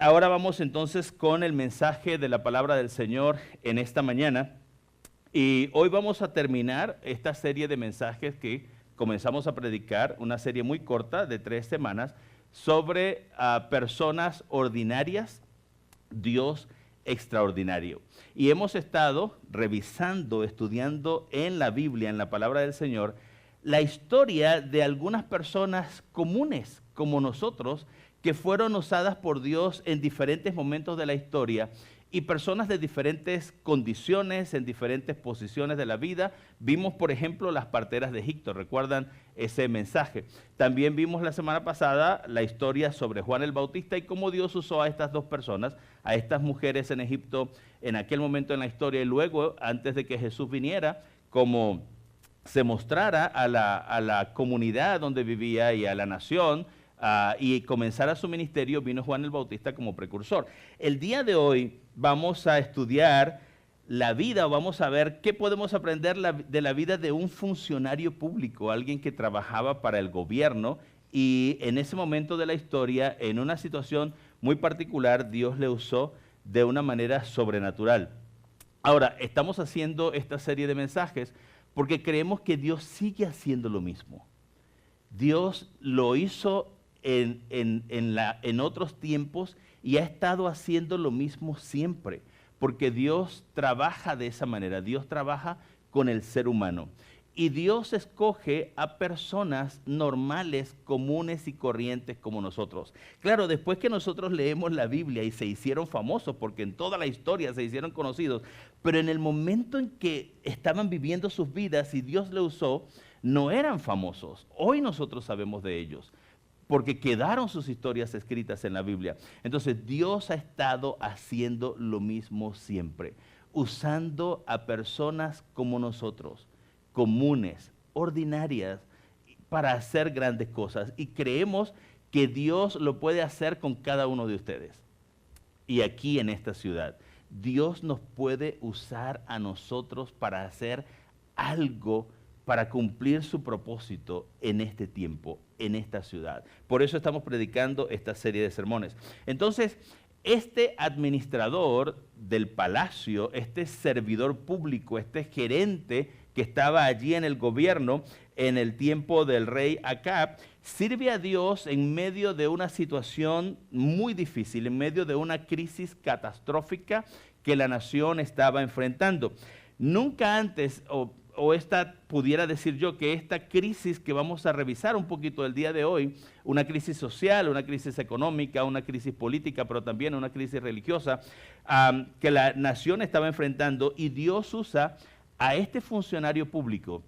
ahora vamos entonces con el mensaje de la palabra del Señor en esta mañana. Y hoy vamos a terminar esta serie de mensajes que comenzamos a predicar, una serie muy corta de 3 semanas, sobre personas ordinarias, Dios extraordinario. Y hemos estado revisando, estudiando en la Biblia, en la palabra del Señor, la historia de algunas personas comunes como nosotros, que fueron usadas por Dios en diferentes momentos de la historia, y personas de diferentes condiciones, en diferentes posiciones de la vida. Vimos, por ejemplo, las parteras de Egipto, ¿recuerdan ese mensaje? También vimos la semana pasada la historia sobre Juan el Bautista y cómo Dios usó a estas dos personas, a estas mujeres en Egipto en aquel momento en la historia, y luego, antes de que Jesús viniera, como se mostrara a la comunidad donde vivía y a la nación, y comenzara su ministerio, vino Juan el Bautista como precursor. El día de hoy vamos a estudiar la vida, o vamos a ver qué podemos aprender de la vida de un funcionario público, alguien que trabajaba para el gobierno, y en ese momento de la historia, en una situación muy particular, Dios le usó de una manera sobrenatural. Ahora, estamos haciendo esta serie de mensajes porque creemos que Dios sigue haciendo lo mismo. Dios lo hizo en otros tiempos y ha estado haciendo lo mismo siempre, porque Dios trabaja de esa manera. Dios trabaja con el ser humano y Dios escoge a personas normales, comunes y corrientes como nosotros. Claro, después que nosotros leemos la Biblia y se hicieron famosos, porque en toda la historia se hicieron conocidos, pero en el momento en que estaban viviendo sus vidas y Dios le usó, no eran famosos. Hoy nosotros sabemos de ellos, porque quedaron sus historias escritas en la Biblia. Entonces Dios ha estado haciendo lo mismo siempre, usando a personas como nosotros, comunes, ordinarias, para hacer grandes cosas. Y creemos que Dios lo puede hacer con cada uno de ustedes. Y aquí en esta ciudad, Dios nos puede usar a nosotros para hacer algo, para cumplir su propósito en este tiempo, en esta ciudad. Por eso estamos predicando esta serie de sermones. Entonces, este administrador del palacio, este servidor público, este gerente que estaba allí en el gobierno en el tiempo del rey Acab, sirve a Dios en medio de una situación muy difícil, en medio de una crisis catastrófica que la nación estaba enfrentando. Nunca antes, o esta pudiera decir yo que esta crisis que vamos a revisar un poquito el día de hoy, una crisis social, una crisis económica, una crisis política, pero también una crisis religiosa, que la nación estaba enfrentando, y Dios usa a este funcionario público,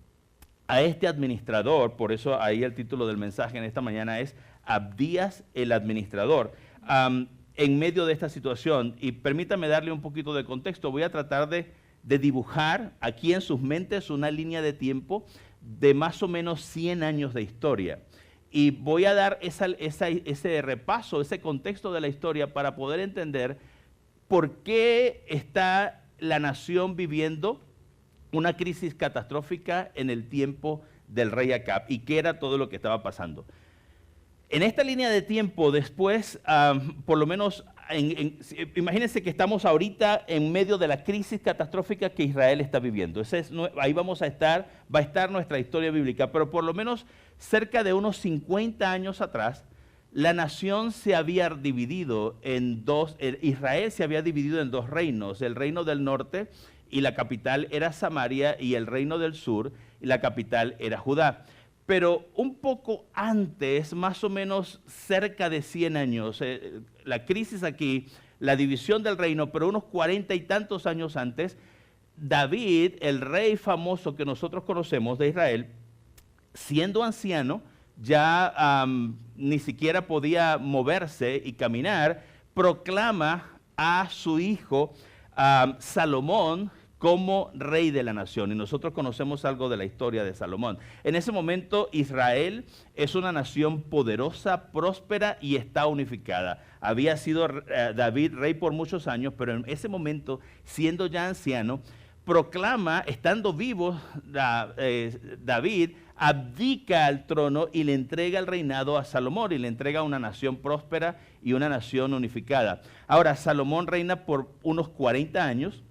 a este administrador. Por eso ahí el título del mensaje en esta mañana es Abdías el administrador, en medio de esta situación. Y permítame darle un poquito de contexto. Voy a tratar de dibujar aquí en sus mentes una línea de tiempo de más o menos 100 años de historia. Y voy a dar ese repaso, ese contexto de la historia para poder entender por qué está la nación viviendo una crisis catastrófica en el tiempo del rey Acab y qué era todo lo que estaba pasando. En esta línea de tiempo, después, por lo menos, imagínense que estamos ahorita en medio de la crisis catastrófica que Israel está viviendo. Ahí va a estar nuestra historia bíblica, pero por lo menos cerca de unos 50 años atrás, la nación se había dividido en dos. Israel se había dividido en dos reinos: el reino del norte, y la capital era Samaria, y el reino del sur, y la capital era Judá. Pero un poco antes, más o menos cerca de 100 años, la crisis aquí, la división del reino, pero unos 40 y tantos años antes, David, el rey famoso que nosotros conocemos de Israel, siendo anciano, ya ni siquiera podía moverse y caminar, proclama a su hijo Salomón como rey de la nación. Y nosotros conocemos algo de la historia de Salomón. En ese momento Israel es una nación poderosa, próspera y está unificada. Había sido David rey por muchos años, pero en ese momento, siendo ya anciano, proclama, estando vivo, David abdica al trono y le entrega el reinado a Salomón y le entrega una nación próspera y una nación unificada. Ahora, Salomón reina por unos 40 años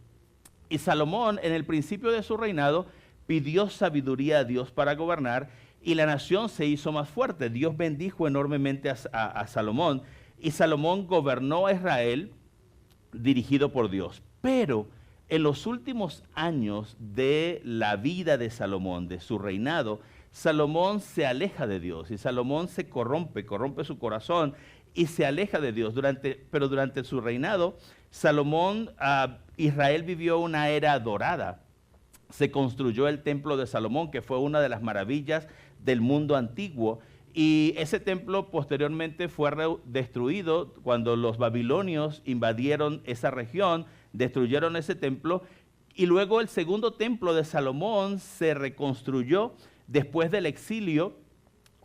y Salomón en el principio de su reinado pidió sabiduría a Dios para gobernar y la nación se hizo más fuerte. Dios bendijo enormemente a Salomón y Salomón gobernó a Israel dirigido por Dios. Pero en los últimos años de la vida de Salomón, de su reinado, Salomón se aleja de Dios y Salomón se corrompe su corazón y se aleja de Dios. Pero durante su reinado, Salomón, Israel vivió una era dorada. Se construyó el templo de Salomón, que fue una de las maravillas del mundo antiguo. Y ese templo posteriormente fue destruido cuando los babilonios invadieron esa región, destruyeron ese templo. Y luego el segundo templo de Salomón se reconstruyó después del exilio,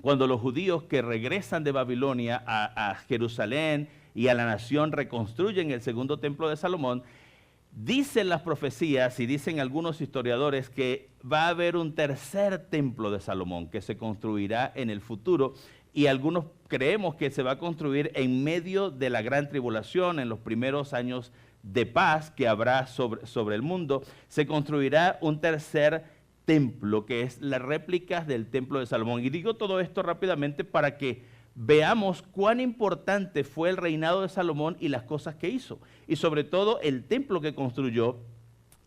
cuando los judíos que regresan de Babilonia a Jerusalén y a la nación reconstruyen el segundo templo de Salomón. Dicen las profecías y dicen algunos historiadores que va a haber un tercer templo de Salomón que se construirá en el futuro y algunos creemos que se va a construir en medio de la gran tribulación, en los primeros años de paz que habrá sobre el mundo. Se construirá un tercer templo que es la réplica del templo de Salomón. Y digo todo esto rápidamente para que veamos cuán importante fue el reinado de Salomón y las cosas que hizo. Y sobre todo el templo que construyó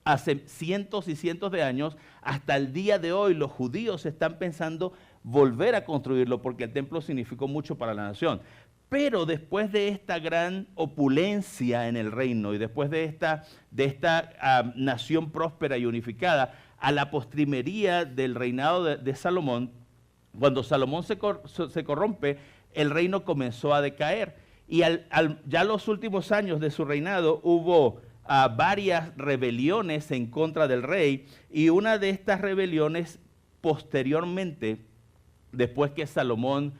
hace cientos y cientos de años. Hasta el día de hoy los judíos están pensando volver a construirlo porque el templo significó mucho para la nación. Pero después de esta gran opulencia en el reino y después de esta nación próspera y unificada, a la postrimería del reinado de Salomón, cuando Salomón se corrompe, el reino comenzó a decaer. Y ya los últimos años de su reinado hubo varias rebeliones en contra del rey, y una de estas rebeliones posteriormente, después que Salomón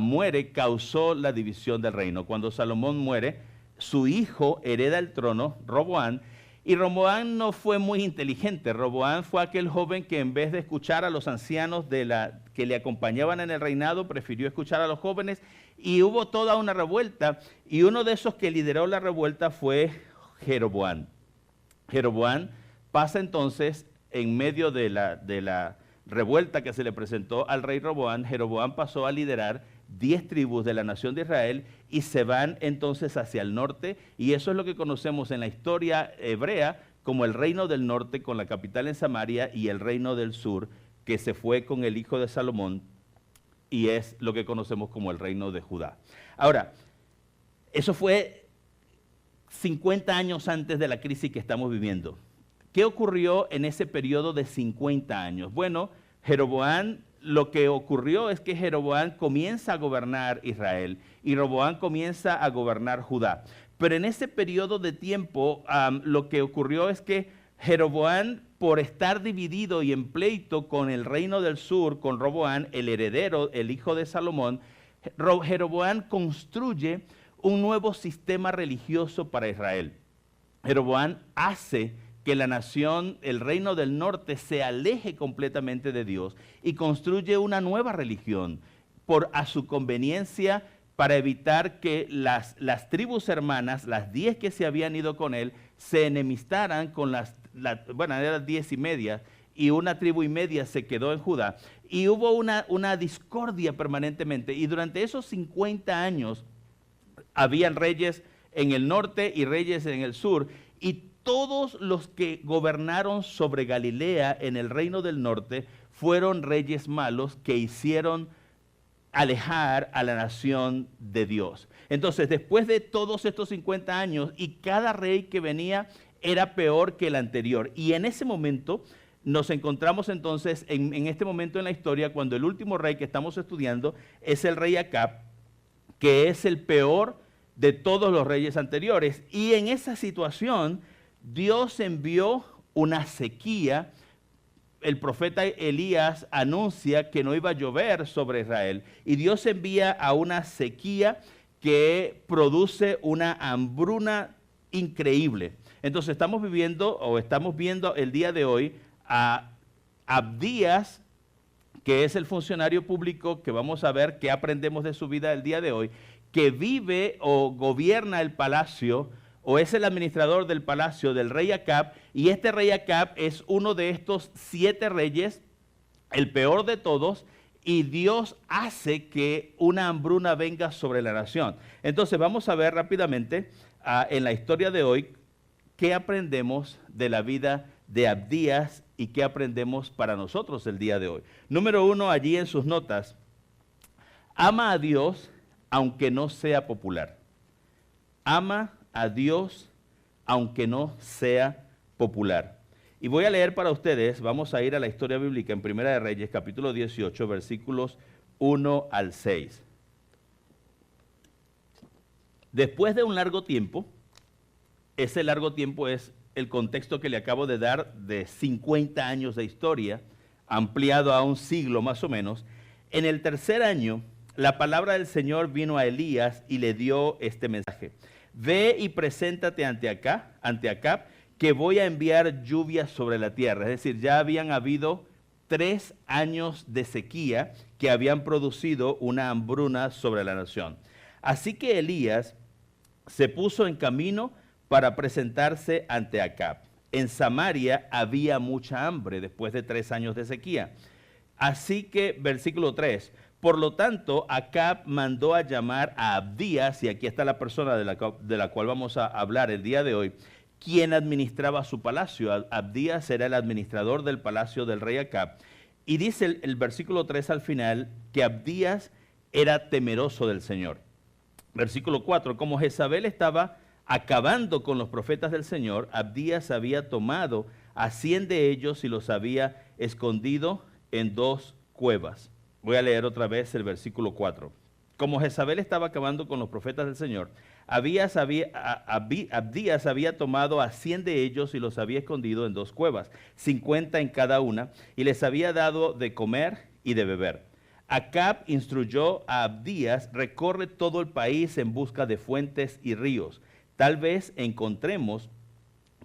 muere, causó la división del reino. Cuando Salomón muere, su hijo hereda el trono, Roboam, y Roboam no fue muy inteligente. Roboam fue aquel joven que en vez de escuchar a los ancianos que le acompañaban en el reinado, prefirió escuchar a los jóvenes y hubo toda una revuelta. Y uno de esos que lideró la revuelta fue Jeroboam. Jeroboam pasa entonces en medio de la revuelta que se le presentó al rey Roboam. Jeroboam pasó a liderar 10 tribus de la nación de Israel y se van entonces hacia el norte, y eso es lo que conocemos en la historia hebrea como el reino del norte con la capital en Samaria y el reino del sur que se fue con el hijo de Salomón y es lo que conocemos como el reino de Judá. Ahora, eso fue 50 años antes de la crisis que estamos viviendo. ¿Qué ocurrió en ese periodo de 50 años? Bueno, Jeroboam, lo que ocurrió es que Jeroboam comienza a gobernar Israel y Roboam comienza a gobernar Judá. Pero en ese periodo de tiempo, lo que ocurrió es que Jeroboam, por estar dividido y en pleito con el reino del sur, con Roboam, el heredero, el hijo de Salomón, Jeroboam construye un nuevo sistema religioso para Israel. Jeroboam hace que la nación, el reino del norte, se aleje completamente de Dios y construye una nueva religión a su conveniencia, para evitar que las tribus hermanas, las 10 que se habían ido con él, se enemistaran con bueno, eran 10 y media, y una tribu y media se quedó en Judá. Y hubo una discordia permanentemente, y durante esos 50 años habían reyes en el norte y reyes en el sur, y todos los que gobernaron sobre Galilea en el reino del norte fueron reyes malos que hicieron alejar a la nación de Dios. Entonces, después de todos estos 50 años, y cada rey que venía era peor que el anterior. Y en ese momento nos encontramos entonces en este momento en la historia, cuando el último rey que estamos estudiando es el rey Acab, que es el peor de todos los reyes anteriores. Y en esa situación, Dios envió una sequía. El profeta Elías anuncia que no iba a llover sobre Israel, y Dios envía a una sequía que produce una hambruna increíble. Entonces estamos viendo el día de hoy a Abdías, que es el funcionario público que vamos a ver qué aprendemos de su vida el día de hoy, que vive o gobierna el palacio o es el administrador del palacio del rey Acab, y este rey Acab es uno de estos 7 reyes, el peor de todos, y Dios hace que una hambruna venga sobre la nación. Entonces vamos a ver rápidamente en la historia de hoy qué aprendemos de la vida de Abdías y qué aprendemos para nosotros el día de hoy. Número 1, allí en sus notas, ama a Dios aunque no sea popular. Ama a Dios aunque no sea popular. Y voy a leer para ustedes, vamos a ir a la historia bíblica en Primera de Reyes, capítulo 18, versículos 1 al 6. Después de un largo tiempo, ese largo tiempo es el contexto que le acabo de dar de 50 años de historia, ampliado a un siglo más o menos. En el tercer año, la palabra del Señor vino a Elías y le dio este mensaje. Ve y preséntate ante Acab, que voy a enviar lluvia sobre la tierra. Es decir, ya habían habido 3 años de sequía que habían producido una hambruna sobre la nación. Así que Elías se puso en camino para presentarse ante Acab. En Samaria había mucha hambre después de 3 años de sequía. Así que, versículo 3, por lo tanto, Acab mandó a llamar a Abdías, y aquí está la persona de la cual vamos a hablar el día de hoy, quien administraba su palacio. Abdías era el administrador del palacio del rey Acab. Y dice el versículo 3 al final que Abdías era temeroso del Señor. Versículo 4, como Jezabel estaba acabando con los profetas del Señor, Abdías había tomado a 100 de ellos y los había escondido en 2 cuevas. Voy a leer otra vez el versículo 4. Como Jezabel estaba acabando con los profetas del Señor, Abdías había tomado a 100 de ellos y los había escondido en 2 cuevas, 50 en cada una, y les había dado de comer y de beber. Acab instruyó a Abdías: recorre todo el país en busca de fuentes y ríos. Tal vez encontremos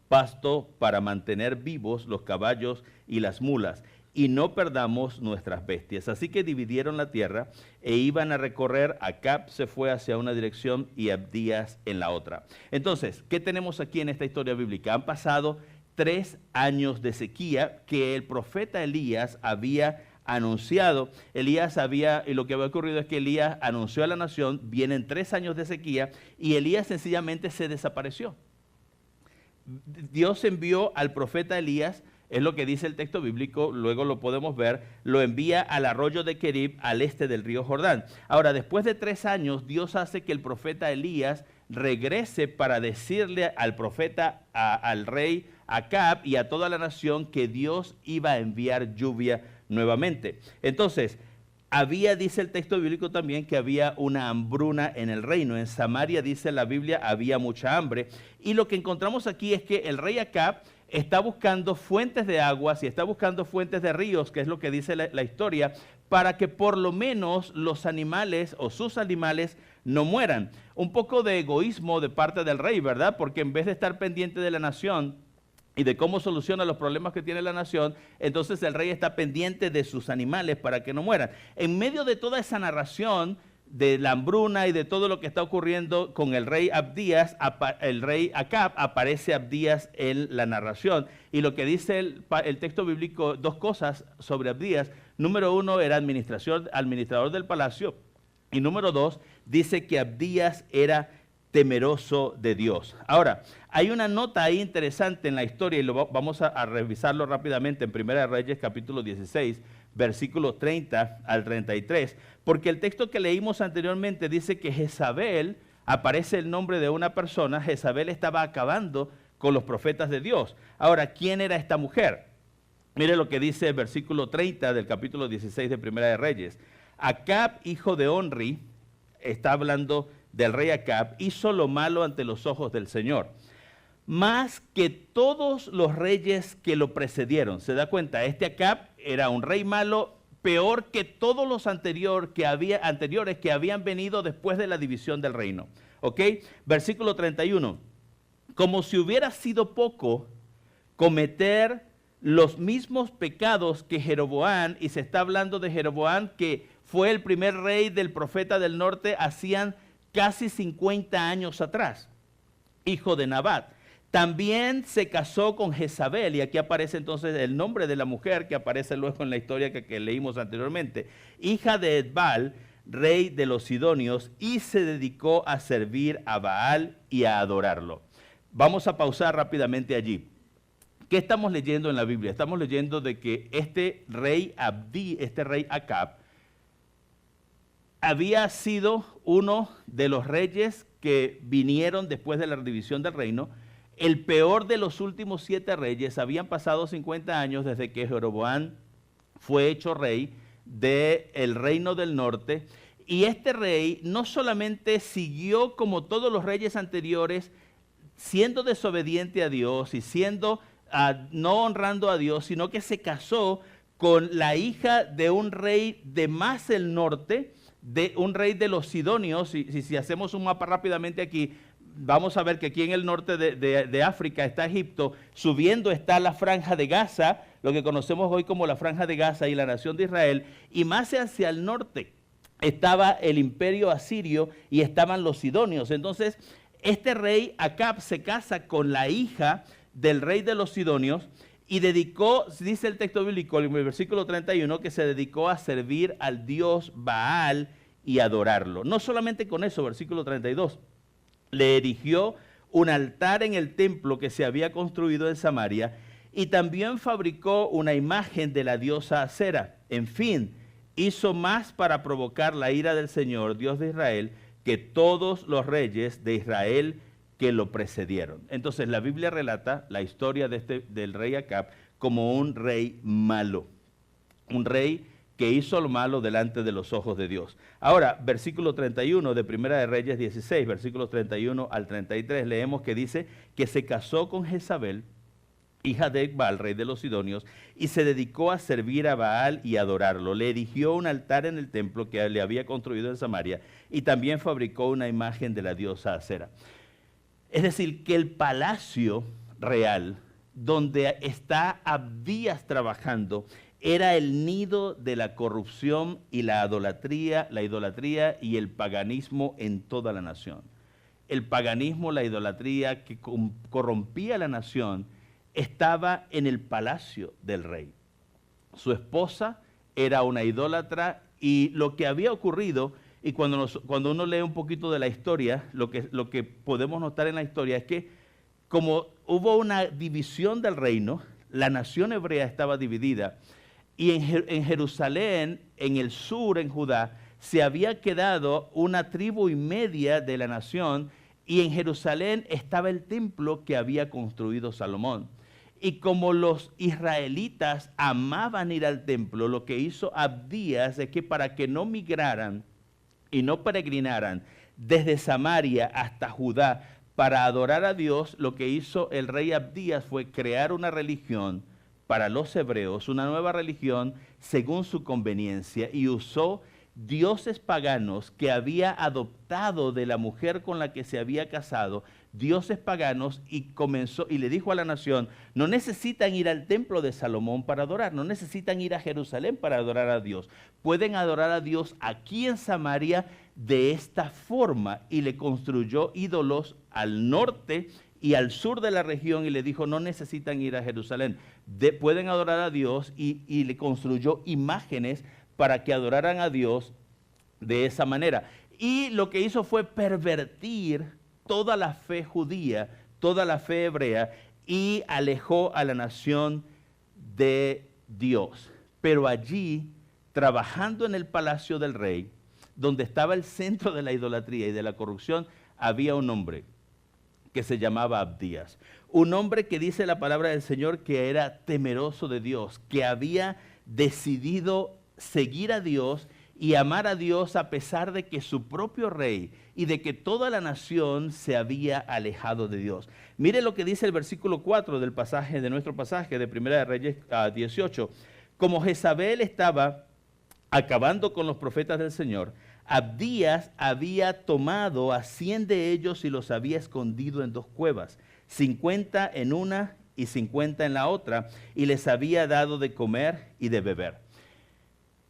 pasto para mantener vivos los caballos y las mulas, y no perdamos nuestras bestias. Así que dividieron la tierra e iban a recorrer. Acab se fue hacia una dirección y Abdías en la otra. Entonces, ¿qué tenemos aquí en esta historia bíblica? Han pasado 3 años de sequía que el profeta Elías había anunciado. Y lo que había ocurrido es que Elías anunció a la nación: vienen 3 años de sequía, y Elías sencillamente se desapareció. Dios envió al profeta Elías, es lo que dice el texto bíblico, luego lo podemos ver, lo envía al arroyo de Querib, al este del río Jordán. Ahora, después de 3 años, Dios hace que el profeta Elías regrese para decirle al profeta, al rey Acab y a toda la nación que Dios iba a enviar lluvia nuevamente. Entonces, dice el texto bíblico también que había una hambruna en el reino. En Samaria, dice la Biblia, había mucha hambre. Y lo que encontramos aquí es que el rey Acab está buscando fuentes de aguas y está buscando fuentes de ríos, que es lo que dice la historia, para que por lo menos los animales o sus animales no mueran. Un poco de egoísmo de parte del rey, ¿verdad? Porque en vez de estar pendiente de la nación y de cómo soluciona los problemas que tiene la nación, entonces el rey está pendiente de sus animales para que no mueran. En medio de toda esa narración de la hambruna y de todo lo que está ocurriendo con el rey Abdías, el rey Acab, aparece Abdías en la narración. Y lo que dice el texto bíblico, 2 cosas sobre Abdías. Número 1, era administrador del palacio. Y número 2, dice que Abdías era temeroso de Dios. Ahora, hay una nota ahí interesante en la historia y vamos a revisarlo rápidamente en Primera de Reyes, capítulo 16, versículos 30 al 33, porque el texto que leímos anteriormente dice que Jezabel, aparece el nombre de una persona, Jezabel estaba acabando con los profetas de Dios. Ahora, ¿quién era esta mujer? Mire lo que dice el versículo 30 del capítulo 16 de Primera de Reyes. Acab, hijo de Onri, está hablando del rey Acab, hizo lo malo ante los ojos del Señor, más que todos los reyes que lo precedieron. ¿Se da cuenta? Este Acab era un rey malo, peor que todos los anteriores que habían venido después de la división del reino. ¿Ok? Versículo 31. como si hubiera sido poco cometer los mismos pecados que Jeroboam, y se está hablando de Jeroboam, que fue el primer rey del profeta del norte, hacían casi 50 años atrás, hijo de Nabat. También se casó con Jezabel, y aquí aparece entonces el nombre de la mujer que aparece luego en la historia que leímos anteriormente, hija de Edbal, rey de los Sidonios, y se dedicó a servir a Baal y a adorarlo. Vamos a pausar rápidamente allí. ¿Qué estamos leyendo en la Biblia? Estamos leyendo de que este rey Acab, había sido uno de los reyes que vinieron después de la división del reino, el peor de los últimos 7 reyes. Habían pasado 50 años desde que Jeroboam fue hecho rey del reino del norte, y este rey no solamente siguió como todos los reyes anteriores, siendo desobediente a Dios y no honrando a Dios, sino que se casó con la hija de un rey de más el norte, de un rey de los Sidonios. Si hacemos un mapa rápidamente aquí, vamos a ver que aquí en el norte de África está Egipto, subiendo está la franja de Gaza, lo que conocemos hoy como la franja de Gaza y la nación de Israel, y más hacia el norte estaba el imperio asirio y estaban los Sidonios. Entonces, este rey Acab se casa con la hija del rey de los Sidonios y dedicó, dice el texto bíblico en el versículo 31, que se dedicó a servir al dios Baal y adorarlo. No solamente con eso, versículo 32, le erigió un altar en el templo que se había construido en Samaria, y también fabricó una imagen de la diosa Acera. En fin, hizo más para provocar la ira del Señor, Dios de Israel, que todos los reyes de Israel que lo precedieron. Entonces la Biblia relata la historia del rey Acab como un rey malo, un rey que hizo lo malo delante de los ojos de Dios. Ahora, versículo 31 de Primera de Reyes 16, versículos 31 al 33, leemos que dice que se casó con Jezabel, hija de Baal, rey de los Sidonios, y se dedicó a servir a Baal y adorarlo. Le erigió un altar en el templo que le había construido en Samaria, y también fabricó una imagen de la diosa Acera. Es decir, que el palacio real, donde está Abdías trabajando, era el nido de la corrupción y la idolatría y el paganismo en toda la nación. El paganismo, la idolatría que corrompía la nación, estaba en el palacio del rey. Su esposa era una idólatra, y lo que había ocurrido, y cuando uno lee un poquito de la historia, lo que podemos notar en la historia es que como hubo una división del reino, la nación hebrea estaba dividida, y en Jerusalén, en el sur, en Judá, se había quedado una tribu y media de la nación, y en Jerusalén estaba el templo que había construido Salomón. Y como los israelitas amaban ir al templo, lo que hizo Abdías es que para que no migraran y no peregrinaran desde Samaria hasta Judá para adorar a Dios, lo que hizo el rey Abdías fue crear una religión para los hebreos, una nueva religión según su conveniencia, y usó dioses paganos que había adoptado de la mujer con la que se había casado, dioses paganos, y le dijo a la nación: no necesitan ir al templo de Salomón para adorar, no necesitan ir a Jerusalén para adorar a Dios, pueden adorar a Dios aquí en Samaria de esta forma. Y le construyó ídolos al norte y al sur de la región, y le dijo: no necesitan ir a Jerusalén, pueden adorar a Dios, y le construyó imágenes para que adoraran a Dios de esa manera. Y lo que hizo fue pervertir toda la fe judía, toda la fe hebrea, y alejó a la nación de Dios. Pero allí, trabajando en el palacio del rey, donde estaba el centro de la idolatría y de la corrupción, había un hombre que se llamaba Abdías. Un hombre que dice la palabra del Señor que era temeroso de Dios, que había decidido seguir a Dios y amar a Dios a pesar de que su propio rey y de que toda la nación se había alejado de Dios. Mire lo que dice el versículo 4 de nuestro pasaje de Primera de Reyes 18. Como Jezabel estaba acabando con los profetas del Señor, Abdías había tomado a 100 de ellos y los había escondido en 2 cuevas, 50 en una y 50 en la otra, y les había dado de comer y de beber.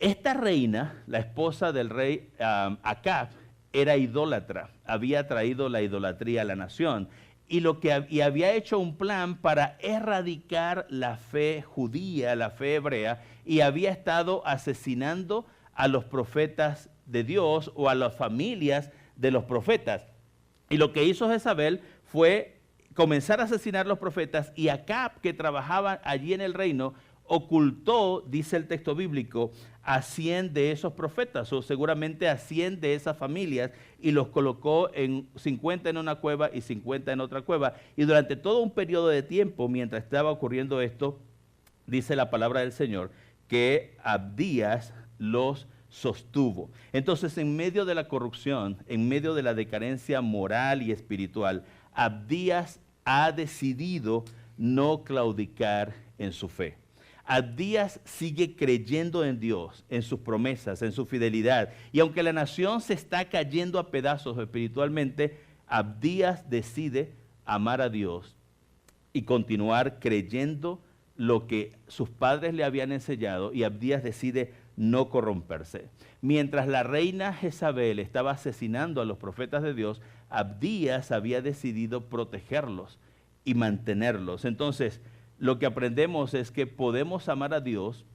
Esta reina, la esposa del rey Acab, era idólatra, había traído la idolatría a la nación y había hecho un plan para erradicar la fe judía, la fe hebrea, y había estado asesinando a los profetas de Dios o a las familias de los profetas. Y lo que hizo Jezabel fue comenzar a asesinar a los profetas, y Acab, que trabajaba allí en el reino, ocultó, dice el texto bíblico, a 100 de esos profetas, o seguramente a 100 de esas familias, y los colocó en 50 en una cueva y 50 en otra cueva. Y durante todo un periodo de tiempo, mientras estaba ocurriendo esto, dice la palabra del Señor, que Abdías los sostuvo. Entonces, en medio de la corrupción, en medio de la decadencia moral y espiritual, Abdías ha decidido no claudicar en su fe. Abdías sigue creyendo en Dios, en sus promesas, en su fidelidad. Y aunque la nación se está cayendo a pedazos espiritualmente, Abdías decide amar a Dios y continuar creyendo lo que sus padres le habían enseñado, y Abdías decide no corromperse. Mientras la reina Jezabel estaba asesinando a los profetas de Dios, Abdías había decidido protegerlos y mantenerlos. Entonces, lo que aprendemos es que podemos amar a Dios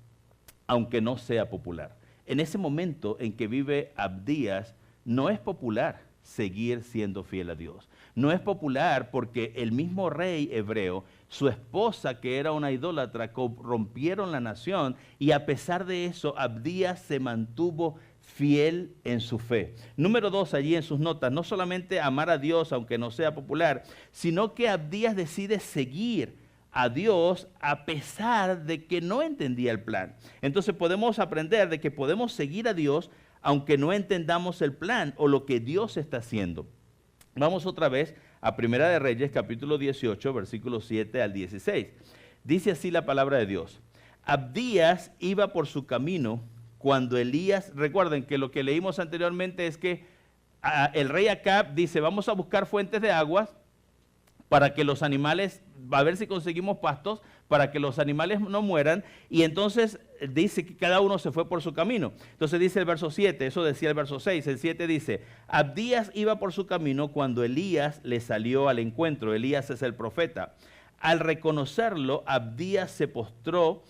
aunque no sea popular. En ese momento en que vive Abdías, no es popular seguir siendo fiel a Dios. No es popular porque el mismo rey hebreo, su esposa, que era una idólatra, corrompieron la nación, y a pesar de eso, Abdías se mantuvo fiel en su fe. Número 2, allí en sus notas, no solamente amar a Dios aunque no sea popular, sino que Abdías decide seguir a Dios a pesar de que no entendía el plan. Entonces podemos aprender de que podemos seguir a Dios aunque no entendamos el plan o lo que Dios está haciendo. Vamos otra vez a Primera de Reyes, capítulo 18, versículos 7 al 16. Dice así la palabra de Dios. Abdías iba por su camino cuando Elías, recuerden que lo que leímos anteriormente es que el rey Acab dice, vamos a buscar fuentes de aguas para que los animales, a ver si conseguimos pastos, para que los animales no mueran, y entonces dice que cada uno se fue por su camino. Entonces dice el verso 7, eso decía el verso 6, el 7 dice, Abdías iba por su camino cuando Elías le salió al encuentro. Elías es el profeta. Al reconocerlo, Abdías se postró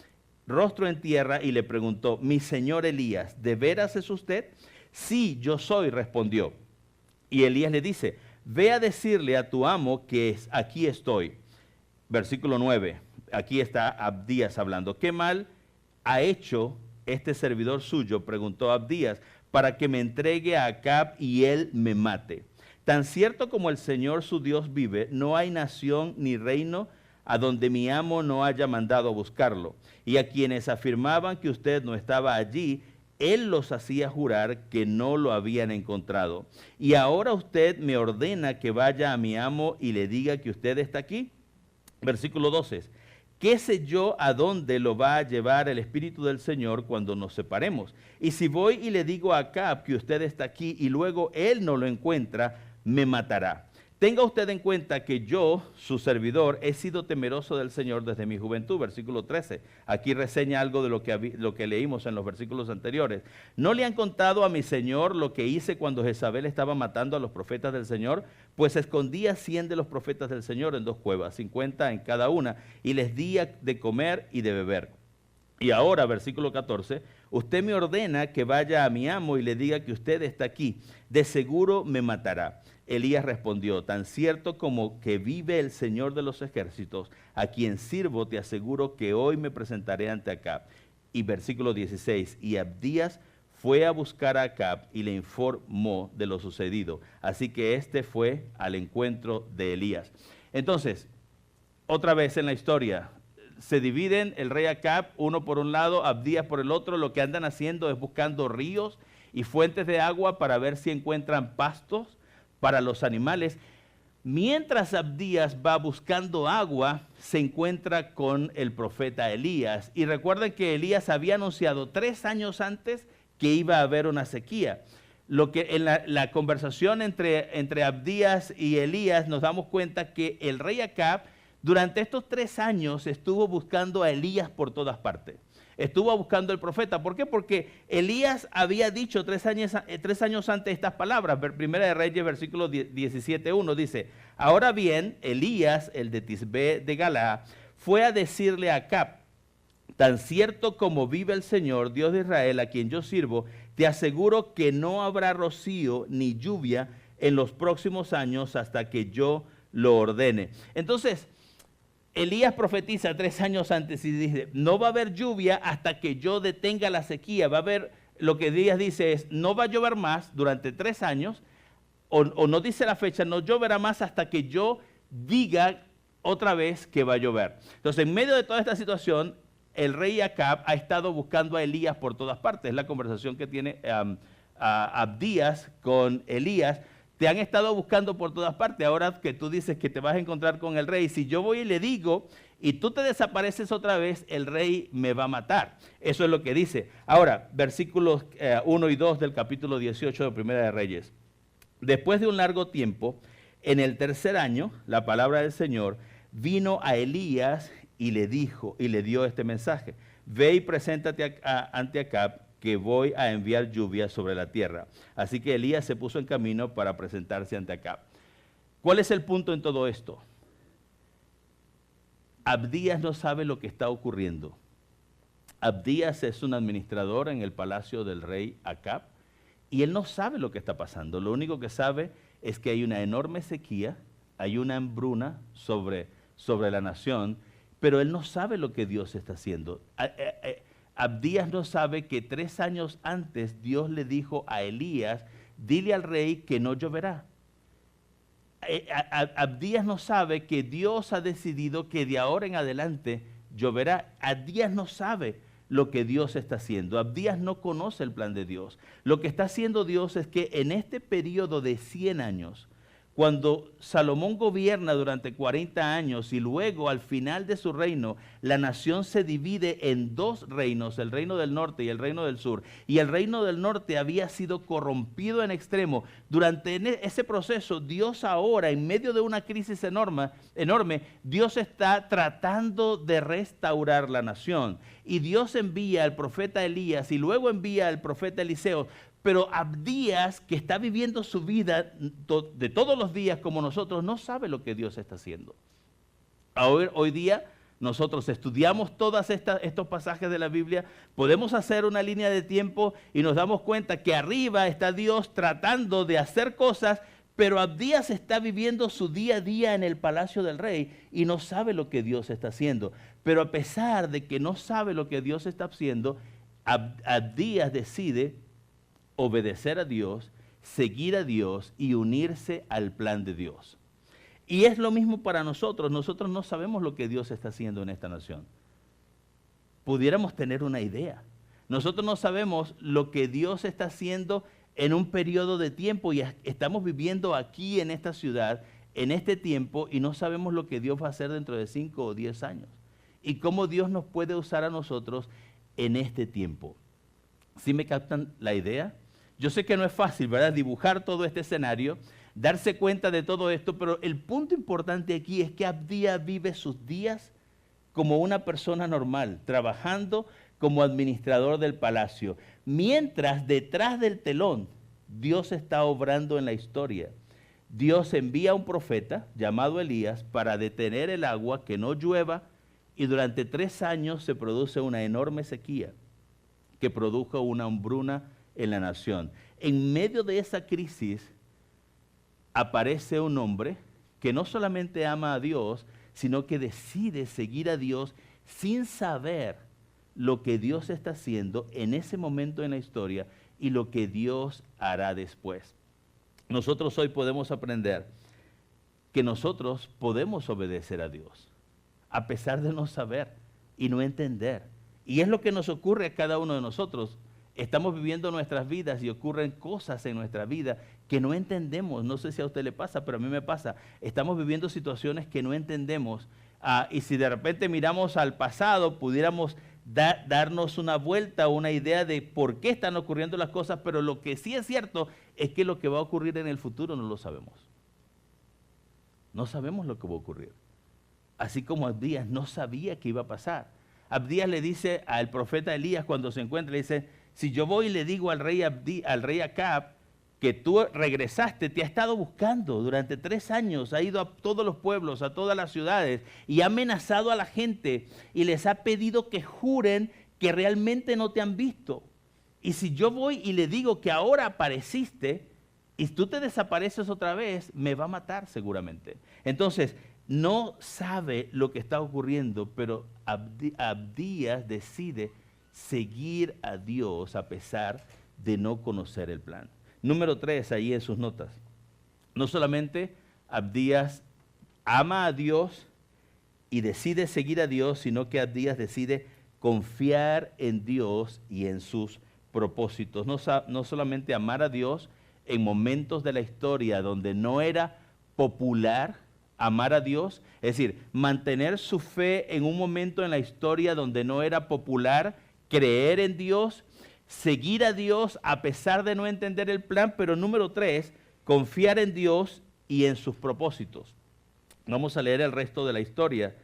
rostro en tierra y le preguntó, mi señor Elías, ¿de veras es usted? Sí, yo soy, respondió. Y Elías le dice, ve a decirle a tu amo que aquí estoy. Versículo 9, aquí está Abdías hablando. ¿Qué mal ha hecho este servidor suyo? Preguntó Abdías, para que me entregue a Acab y él me mate. Tan cierto como el Señor su Dios vive, no hay nación ni reino a donde mi amo no haya mandado a buscarlo. Y a quienes afirmaban que usted no estaba allí, él los hacía jurar que no lo habían encontrado. Y ahora usted me ordena que vaya a mi amo y le diga que usted está aquí. Versículo 12. ¿Qué sé yo a dónde lo va a llevar el Espíritu del Señor cuando nos separemos? Y si voy y le digo a Acab que usted está aquí y luego él no lo encuentra, me matará. Tenga usted en cuenta que yo, su servidor, he sido temeroso del Señor desde mi juventud. Versículo 13. Aquí reseña algo de lo que leímos en los versículos anteriores. ¿No le han contado a mi Señor lo que hice cuando Jezabel estaba matando a los profetas del Señor? Pues escondía 100 de los profetas del Señor en 2 cuevas, 50 en cada una, y les di de comer y de beber. Y ahora, versículo 14, usted me ordena que vaya a mi amo y le diga que usted está aquí. De seguro me matará. Elías respondió, tan cierto como que vive el Señor de los ejércitos, a quien sirvo, te aseguro que hoy me presentaré ante Acab. Y versículo 16, y Abdías fue a buscar a Acab y le informó de lo sucedido. Así que este fue al encuentro de Elías. Entonces, otra vez en la historia, se dividen el rey Acab, uno por un lado, Abdías por el otro. Lo que andan haciendo es buscando ríos y fuentes de agua para ver si encuentran pastos para los animales. Mientras Abdías va buscando agua, se encuentra con el profeta Elías. Y recuerden que Elías había anunciado 3 años antes que iba a haber una sequía. lo que en la conversación entre Abdías y Elías nos damos cuenta que el rey Acab durante estos 3 años estuvo buscando a Elías por todas partes. Estuvo buscando al profeta. ¿Por qué? Porque Elías había dicho 3 años antes estas palabras. Primera de Reyes, versículo 17:1 dice: ahora bien, Elías, el de Tisbé de Galaad, fue a decirle a Acab: tan cierto como vive el Señor, Dios de Israel, a quien yo sirvo, te aseguro que no habrá rocío ni lluvia en los próximos años hasta que yo lo ordene. Entonces, Elías profetiza 3 años antes y dice: no va a haber lluvia hasta que yo detenga la sequía. Va a haber, lo que Elías dice es, no va a llover más durante 3 años, o no dice la fecha, no lloverá más hasta que yo diga otra vez que va a llover. Entonces, en medio de toda esta situación, el rey Acab ha estado buscando a Elías por todas partes. Es la conversación que tiene Abdías con Elías. Te han estado buscando por todas partes. Ahora que tú dices que te vas a encontrar con el rey, si yo voy y le digo y tú te desapareces otra vez, el rey me va a matar. Eso es lo que dice. Ahora, versículos 1 y 2 del capítulo 18 de Primera de Reyes. Después de un largo tiempo, en el 3er año, la palabra del Señor vino a Elías y le dijo, y le dio este mensaje: ve y preséntate ante Acab, que voy a enviar lluvia sobre la tierra. Así que Elías se puso en camino para presentarse ante Acab. ¿Cuál es el punto en todo esto? Abdías no sabe lo que está ocurriendo. Abdías es un administrador en el palacio del rey Acab y él no sabe lo que está pasando. Lo único que sabe es que hay una enorme sequía, hay una hambruna sobre la nación, pero él no sabe lo que Dios está haciendo. Abdías no sabe que 3 años antes Dios le dijo a Elías: dile al rey que no lloverá. Abdías no sabe que Dios ha decidido que de ahora en adelante lloverá. Abdías no sabe lo que Dios está haciendo. Abdías no conoce el plan de Dios. Lo que está haciendo Dios es que en este periodo de 100 años, cuando Salomón gobierna durante 40 años y luego al final de su reino, la nación se divide en 2 reinos, el reino del norte y el reino del sur. Y el reino del norte había sido corrompido en extremo. Durante ese proceso, Dios ahora, en medio de una crisis enorme, Dios está tratando de restaurar la nación. Y Dios envía al profeta Elías y luego envía al profeta Eliseo. Pero Abdías, que está viviendo su vida de todos los días como nosotros, no sabe lo que Dios está haciendo. Hoy día nosotros estudiamos todos estos pasajes de la Biblia, podemos hacer una línea de tiempo y nos damos cuenta que arriba está Dios tratando de hacer cosas, pero Abdías está viviendo su día a día en el palacio del rey y no sabe lo que Dios está haciendo. Pero a pesar de que no sabe lo que Dios está haciendo, Abdías decide obedecer a Dios, seguir a Dios y unirse al plan de Dios. Y es lo mismo para nosotros. Nosotros no sabemos lo que Dios está haciendo en esta nación. Pudiéramos tener una idea. Nosotros no sabemos lo que Dios está haciendo en un periodo de tiempo y estamos viviendo aquí en esta ciudad, en este tiempo, y no sabemos lo que Dios va a hacer dentro de 5 o 10 años. Y cómo Dios nos puede usar a nosotros en este tiempo. ¿Sí me captan la idea? Yo sé que no es fácil, ¿verdad?, dibujar todo este escenario, darse cuenta de todo esto, pero el punto importante aquí es que Abdías vive sus días como una persona normal, trabajando como administrador del palacio, mientras detrás del telón Dios está obrando en la historia. Dios envía a un profeta llamado Elías para detener el agua, que no llueva, y durante 3 años se produce una enorme sequía que produjo una hambruna en la nación. En medio de esa crisis aparece un hombre que no solamente ama a Dios, sino que decide seguir a Dios sin saber lo que Dios está haciendo en ese momento en la historia y lo que Dios hará después. Nosotros hoy podemos aprender que nosotros podemos obedecer a Dios, a pesar de no saber y no entender. Y es lo que nos ocurre a cada uno de nosotros. Estamos viviendo nuestras vidas y ocurren cosas en nuestra vida que no entendemos. No sé si a usted le pasa, pero a mí me pasa. Estamos viviendo situaciones que no entendemos. Y si de repente miramos al pasado, pudiéramos darnos una vuelta, una idea de por qué están ocurriendo las cosas, pero lo que sí es cierto es que lo que va a ocurrir en el futuro no lo sabemos. No sabemos lo que va a ocurrir. Así como Abdías no sabía qué iba a pasar. Abdías le dice al profeta Elías cuando se encuentra, le dice, si yo voy y le digo al rey Acab que tú regresaste, te ha estado buscando durante 3 años, ha ido a todos los pueblos, a todas las ciudades y ha amenazado a la gente y les ha pedido que juren que realmente no te han visto. Y si yo voy y le digo que ahora apareciste y tú te desapareces otra vez, me va a matar seguramente. Entonces, no sabe lo que está ocurriendo, pero Abdías decide seguir a Dios a pesar de no conocer el plan. Número 3, ahí en sus notas. No solamente Abdías ama a Dios y decide seguir a Dios, sino que Abdías decide confiar en Dios y en sus propósitos. No solamente amar a Dios en momentos de la historia donde no era popular amar a Dios, es decir, mantener su fe en un momento en la historia donde no era popular creer en Dios, seguir a Dios a pesar de no entender el plan, pero número 3, confiar en Dios y en sus propósitos. Vamos a leer el resto de la historia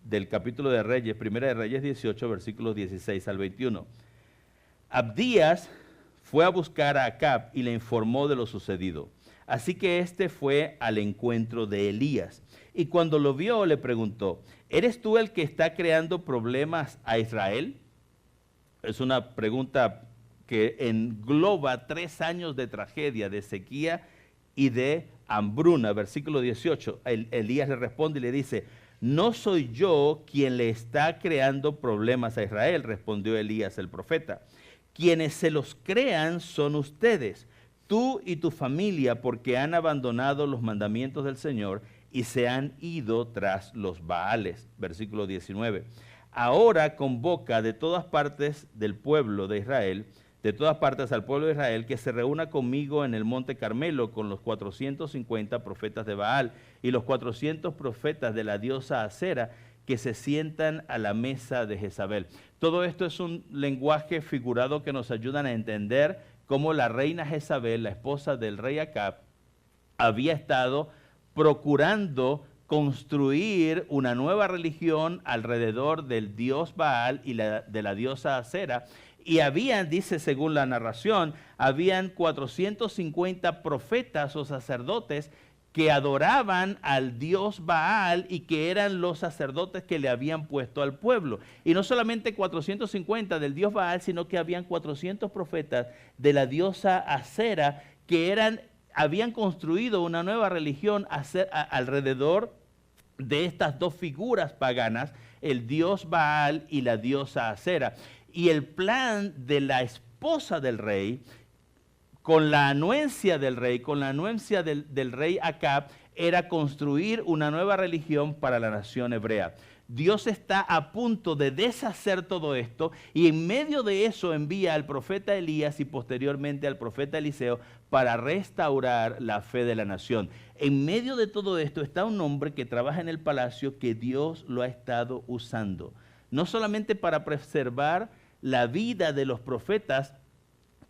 del capítulo de Reyes, Primera de Reyes 18, versículos 16 al 21. Abdías fue a buscar a Acab y le informó de lo sucedido. Así que éste fue al encuentro de Elías. Y cuando lo vio, le preguntó, ¿eres tú el que está creando problemas a Israel? Es una pregunta que engloba 3 años de tragedia, de sequía y de hambruna. Versículo 18, Elías le responde y le dice, no soy yo quien le está creando problemas a Israel, respondió Elías el profeta. Quienes se los crean son ustedes, tú y tu familia, porque han abandonado los mandamientos del Señor y se han ido tras los Baales. Versículo 19. Ahora convoca de todas partes del pueblo de Israel, de todas partes al pueblo de Israel, que se reúna conmigo en el monte Carmelo con los 450 profetas de Baal y los 400 profetas de la diosa Acera, que se sientan a la mesa de Jezabel. Todo esto es un lenguaje figurado que nos ayudan a entender cómo la reina Jezabel, la esposa del rey Acab, había estado procurando construir una nueva religión alrededor del dios Baal y de la diosa Acera. Y habían, dice según la narración, habían 450 profetas o sacerdotes que adoraban al dios Baal y que eran los sacerdotes que le habían puesto al pueblo. Y no solamente 450 del dios Baal, sino que habían 400 profetas de la diosa Acera que habían construido una nueva religión alrededor de estas dos figuras paganas, el dios Baal y la diosa Acera. Y el plan de la esposa del rey, con la anuencia del rey, con la anuencia del rey Acab, era construir una nueva religión para la nación hebrea. Dios está a punto de deshacer todo esto y en medio de eso envía al profeta Elías y posteriormente al profeta Eliseo para restaurar la fe de la nación. En medio de todo esto está un hombre que trabaja en el palacio que Dios lo ha estado usando, no solamente para preservar la vida de los profetas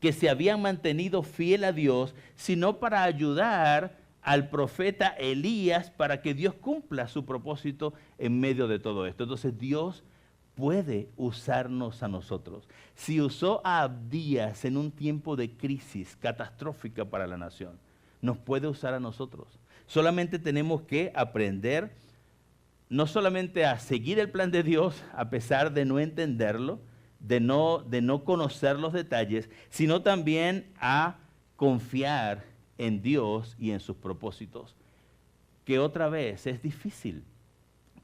que se habían mantenido fiel a Dios, sino para ayudar al profeta Elías para que Dios cumpla su propósito en medio de todo esto. Entonces Dios puede usarnos a nosotros. Si usó a Abdías en un tiempo de crisis catastrófica para la nación, nos puede usar a nosotros. Solamente tenemos que aprender no solamente a seguir el plan de Dios a pesar de no entenderlo, de no conocer los detalles, sino también a confiar en Dios y en sus propósitos. Que otra vez es difícil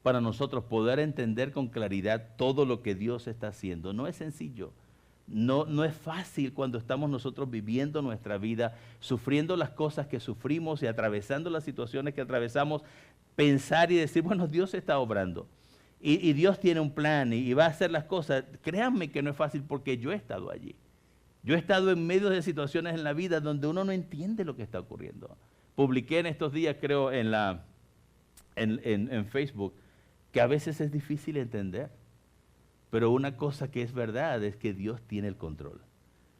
para nosotros poder entender con claridad todo lo que Dios está haciendo. No es sencillo, no es fácil cuando estamos nosotros viviendo nuestra vida, sufriendo las cosas que sufrimos y atravesando las situaciones que atravesamos, pensar y decir, bueno, Dios está obrando. Y Dios tiene un plan y va a hacer las cosas. Créanme que no es fácil porque yo he estado allí. Yo he estado en medio de situaciones en la vida donde uno no entiende lo que está ocurriendo. Publiqué en estos días, creo, en Facebook, que a veces es difícil entender. Pero una cosa que es verdad es que Dios tiene el control.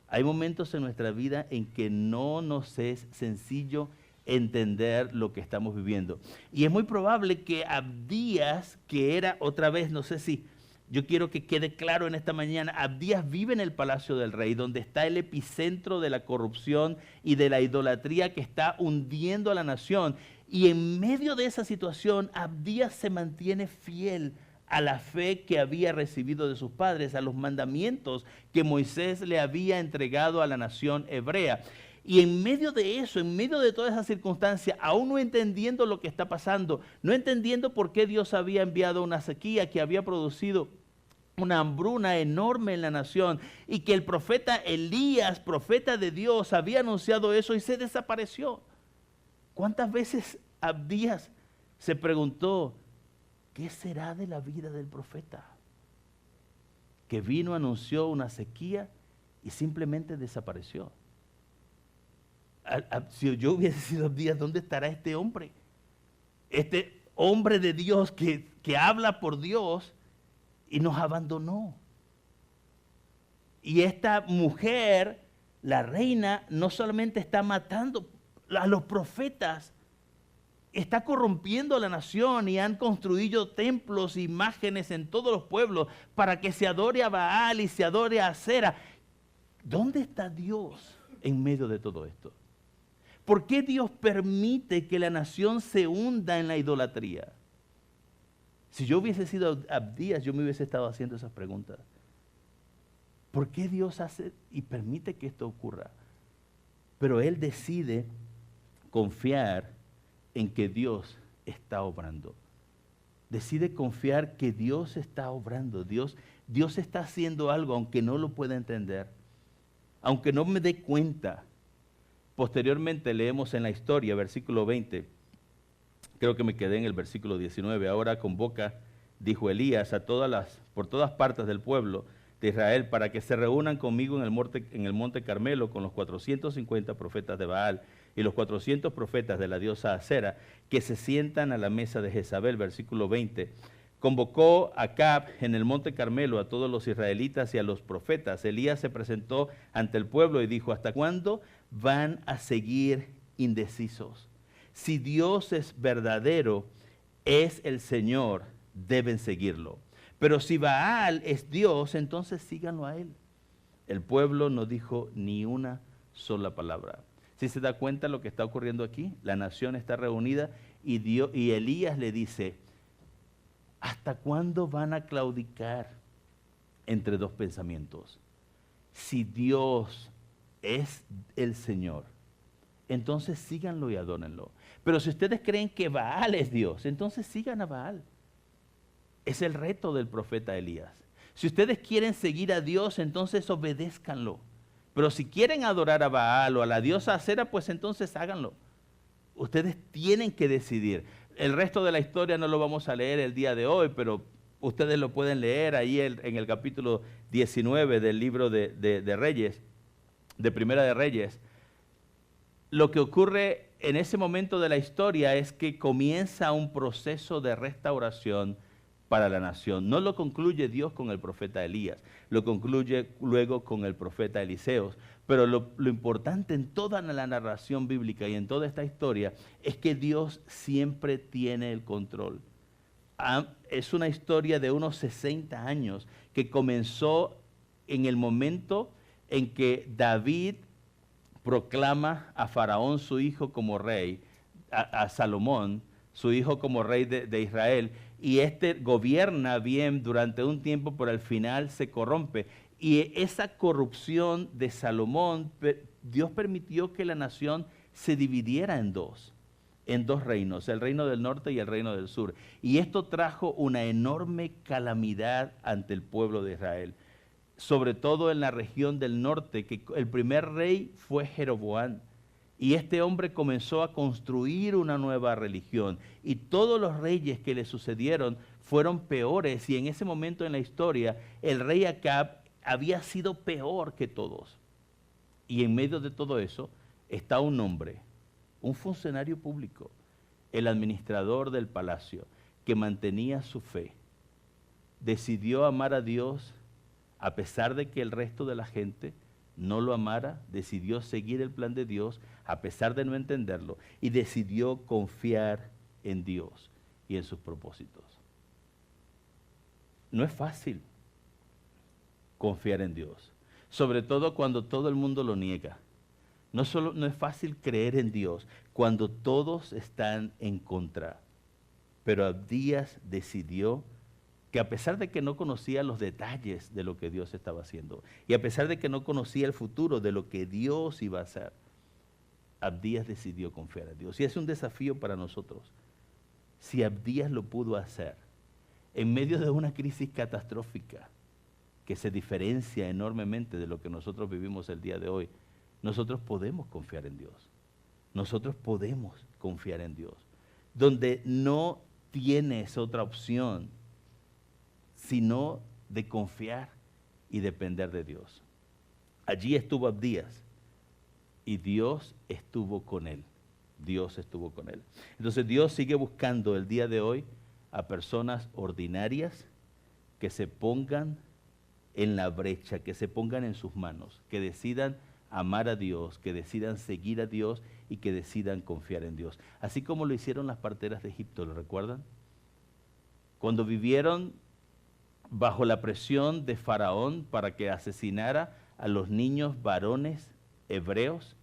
Hay momentos en nuestra vida en que no nos es sencillo entender lo que estamos viviendo. Y es muy probable que Abdías, que era otra vez, no sé si, yo quiero que quede claro en esta mañana, Abdías vive en el palacio del rey, donde está el epicentro de la corrupción y de la idolatría que está hundiendo a la nación. Y en medio de esa situación, Abdías se mantiene fiel a la fe que había recibido de sus padres, a los mandamientos que Moisés le había entregado a la nación hebrea. Y en medio de eso, en medio de toda esa circunstancia, aún no entendiendo lo que está pasando, no entendiendo por qué Dios había enviado una sequía que había producido una hambruna enorme en la nación y que el profeta Elías, profeta de Dios, había anunciado eso y se desapareció. ¿Cuántas veces Abdías se preguntó, ¿qué será de la vida del profeta? Que vino, anunció una sequía y simplemente desapareció. Si yo hubiese sido Abdías, ¿dónde estará este hombre? Este hombre de Dios que habla por Dios y nos abandonó. Y esta mujer, la reina, no solamente está matando a los profetas, está corrompiendo a la nación y han construido templos, imágenes en todos los pueblos para que se adore a Baal y se adore a Acera. ¿Dónde está Dios en medio de todo esto? ¿Por qué Dios permite que la nación se hunda en la idolatría? Si yo hubiese sido Abdías, yo me hubiese estado haciendo esas preguntas. ¿Por qué Dios hace y permite que esto ocurra? Pero él decide confiar en que Dios está obrando. Decide confiar que Dios está obrando. Dios está haciendo algo aunque no lo pueda entender, aunque no me dé cuenta. Posteriormente leemos en la historia, versículo 20, creo que me quedé en el versículo 19, ahora convoca, dijo Elías, por todas partes del pueblo de Israel, para que se reúnan conmigo en el monte Carmelo con los 450 profetas de Baal y los 400 profetas de la diosa Acera, que se sientan a la mesa de Jezabel, versículo 20. Convocó a Acab en el monte Carmelo a todos los israelitas y a los profetas. Elías se presentó ante el pueblo y dijo, ¿hasta cuándo van a seguir indecisos? Si Dios es verdadero, es el Señor, deben seguirlo. Pero si Baal es Dios, entonces síganlo a él. El pueblo no dijo ni una sola palabra. ¿Sí se da cuenta lo que está ocurriendo aquí? La nación está reunida y Elías le dice, ¿hasta cuándo van a claudicar entre dos pensamientos? Si Dios es el Señor, entonces síganlo y adórenlo. Pero si ustedes creen que Baal es Dios, entonces sigan a Baal. Es el reto del profeta Elías. Si ustedes quieren seguir a Dios, entonces obedézcanlo. Pero si quieren adorar a Baal o a la diosa Acera, pues entonces háganlo. Ustedes tienen que decidir. El resto de la historia no lo vamos a leer el día de hoy, pero ustedes lo pueden leer ahí en el capítulo 19 del libro de Reyes, de Primera de Reyes. Lo que ocurre en ese momento de la historia es que comienza un proceso de restauración para la nación. No lo concluye Dios con el profeta Elías, lo concluye luego con el profeta Eliseo. Pero lo importante en toda la narración bíblica y en toda esta historia es que Dios siempre tiene el control. Es una historia de unos 60 años que comenzó en el momento en que David proclama a Faraón, su hijo, como rey, a Salomón, su hijo, como rey de Israel, y este gobierna bien durante un tiempo, pero al final se corrompe. Y esa corrupción de Salomón, Dios permitió que la nación se dividiera en dos reinos, el reino del norte y el reino del sur. Y esto trajo una enorme calamidad ante el pueblo de Israel, sobre todo en la región del norte, que el primer rey fue Jeroboam. Y este hombre comenzó a construir una nueva religión. Y todos los reyes que le sucedieron fueron peores. Y en ese momento en la historia, el rey Acab había sido peor que todos. Y en medio de todo eso está un hombre, un funcionario público, el administrador del palacio, que mantenía su fe, decidió amar a Dios a pesar de que el resto de la gente no lo amara, decidió seguir el plan de Dios a pesar de no entenderlo y decidió confiar en Dios y en sus propósitos. No es fácil confiar en Dios, sobre todo cuando todo el mundo lo niega. No es fácil creer en Dios cuando todos están en contra. Pero Abdías decidió que a pesar de que no conocía los detalles de lo que Dios estaba haciendo, y a pesar de que no conocía el futuro de lo que Dios iba a hacer, Abdías decidió confiar en Dios. Y es un desafío para nosotros. Si Abdías lo pudo hacer, en medio de una crisis catastrófica, que se diferencia enormemente de lo que nosotros vivimos el día de hoy, nosotros podemos confiar en Dios. Nosotros podemos confiar en Dios. Donde no tienes otra opción sino de confiar y depender de Dios. Allí estuvo Abdías y Dios estuvo con él. Dios estuvo con él. Entonces Dios sigue buscando el día de hoy a personas ordinarias que se pongan en la brecha, que se pongan en sus manos, que decidan amar a Dios, que decidan seguir a Dios y que decidan confiar en Dios. Así como lo hicieron las parteras de Egipto, ¿lo recuerdan? Cuando vivieron bajo la presión de Faraón para que asesinara a los niños varones hebreos,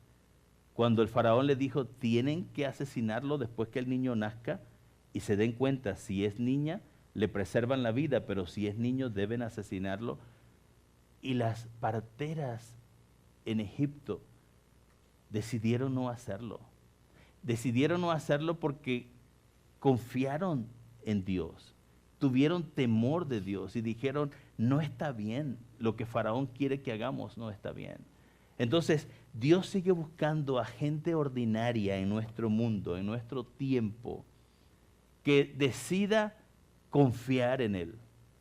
cuando el Faraón le dijo, tienen que asesinarlo después que el niño nazca y se den cuenta, si es niña, le preservan la vida, pero si es niño, deben asesinarlo. Y las parteras en Egipto decidieron no hacerlo. Decidieron no hacerlo porque confiaron en Dios, tuvieron temor de Dios y dijeron, no está bien, lo que Faraón quiere que hagamos no está bien. Entonces, Dios sigue buscando a gente ordinaria en nuestro mundo, en nuestro tiempo, que decida confiar en Él,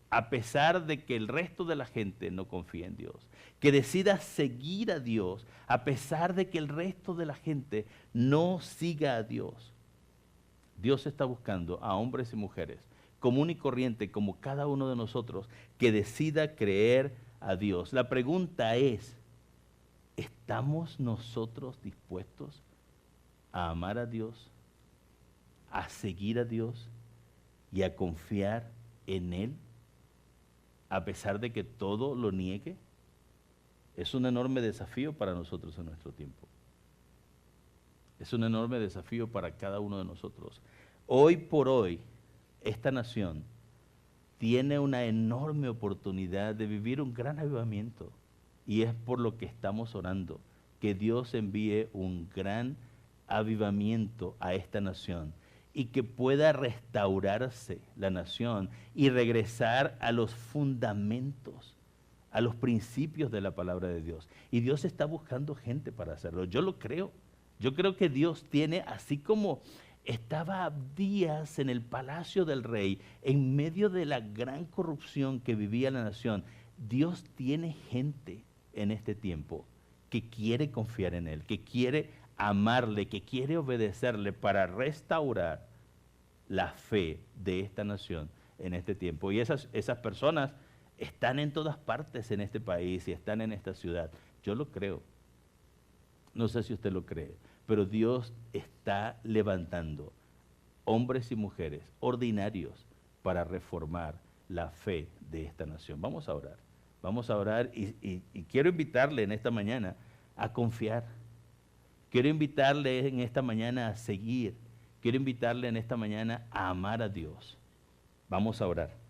a pesar de que el resto de la gente no confía en Dios. Que decida seguir a Dios, a pesar de que el resto de la gente no siga a Dios. Dios está buscando a hombres y mujeres común y corriente, como cada uno de nosotros, que decida creer a Dios. La pregunta es, ¿estamos nosotros dispuestos a amar a Dios, a seguir a Dios y a confiar en Él, a pesar de que todo lo niegue? Es un enorme desafío para nosotros en nuestro tiempo. Es un enorme desafío para cada uno de nosotros. Hoy por hoy, esta nación tiene una enorme oportunidad de vivir un gran avivamiento. Y es por lo que estamos orando, que Dios envíe un gran avivamiento a esta nación y que pueda restaurarse la nación y regresar a los fundamentos, a los principios de la palabra de Dios. Y Dios está buscando gente para hacerlo. Yo lo creo. Yo creo que Dios tiene, así como estaba Abdías en el palacio del rey, en medio de la gran corrupción que vivía la nación, Dios tiene gente en este tiempo que quiere confiar en Él, que quiere amarle, que quiere obedecerle para restaurar la fe de esta nación en este tiempo. Y esas personas están en todas partes en este país y están en esta ciudad. Yo lo creo. No sé si usted lo cree, pero Dios está levantando hombres y mujeres ordinarios para reformar la fe de esta nación. Vamos a orar. Vamos a orar y quiero invitarle en esta mañana a confiar. Quiero invitarle en esta mañana a seguir. Quiero invitarle en esta mañana a amar a Dios. Vamos a orar.